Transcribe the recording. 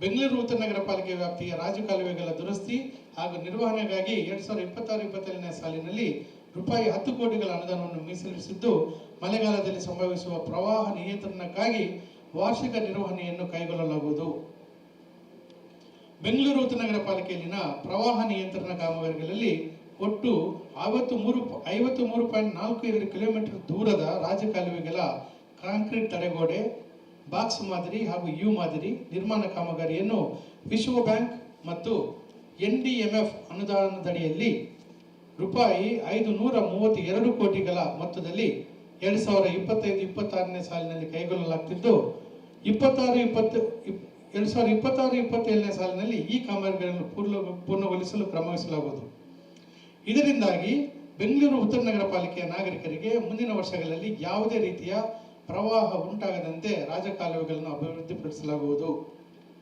ಬೆಂಗಳೂರು ಉತ್ತರ ನಗರ ಪಾಲಿಕೆ ವ್ಯಾಪ್ತಿಯ ರಾಜಕಾಲುವೆಗಳ ದುರಸ್ತಿ ಹಾಗೂ ನಿರ್ವಹಣೆಗಾಗಿ 2026-27ನೇ ಸಾಲಿನಲ್ಲಿ ರೂಪಾಯಿ 10 ಕೋಟಿಗಳ ಅನುದಾನವನ್ನು ಮೀಸಲಿರಿಸಿದ್ದು, ಮಳೆಗಾಲದಲ್ಲಿ ಸಂಭವಿಸುವ ಪ್ರವಾಹ ನಿಯಂತ್ರಣಕ್ಕಾಗಿ ವಾರ್ಷಿಕ ನಿರ್ವಹಣೆಯನ್ನು ಕೈಗೊಳ್ಳಲಾಗುವುದು. ಬೆಂಗಳೂರು ಉತ್ತರ ನಗರ ಪಾಲಿಕೆಯಲ್ಲಿನ ಪ್ರವಾಹ ನಿಯಂತ್ರಣ ಕಾಮಗಾರಿಗಳಲ್ಲಿ ಒಟ್ಟು 53.42 ಕಿಲೋಮೀಟರ್ ದೂರದ ರಾಜಕಾಲುವೆಗಳ ಕಾಂಕ್ರೀಟ್ ತಡೆಗೋಡೆ, ಬಾಕ್ಸ್ ಮಾದರಿ ಹಾಗೂ ಯು ಮಾದರಿ ನಿರ್ಮಾಣ ಕಾಮಗಾರಿಯನ್ನು ವಿಶ್ವ ಬ್ಯಾಂಕ್ ಮತ್ತು NDMF ಅನುದಾನದಡಿಯಲ್ಲಿ ರೂಪಾಯಿ 532 ಕೋಟಿಗಳ ಮೊತ್ತದಲ್ಲಿ 2025-26ನೇ ಸಾಲಿನಲ್ಲಿ ಕೈಗೊಳ್ಳಲಾಗುತ್ತಿದ್ದು, 2026-27ನೇ ಸಾಲಿನಲ್ಲಿ ಈ ಕಾಮಗಾರಿಗಳನ್ನು ಪೂರ್ಣಗೊಳಿಸಲು ಕ್ರಮವಹಿಸಲಾಗುವುದು. ಇದರಿಂದಾಗಿ ಬೆಂಗಳೂರು ಉತ್ತರ ನಗರ ಪಾಲಿಕೆಯ ನಾಗರಿಕರಿಗೆ ಮುಂದಿನ ವರ್ಷಗಳಲ್ಲಿ ಯಾವುದೇ ರೀತಿಯ ಪ್ರವಾಹ ಉಂಟಾಗದಂತೆ ರಾಜಕಾಲುವೆಗಳನ್ನು ಅಭಿವೃದ್ಧಿಪಡಿಸಲಾಗುವುದು.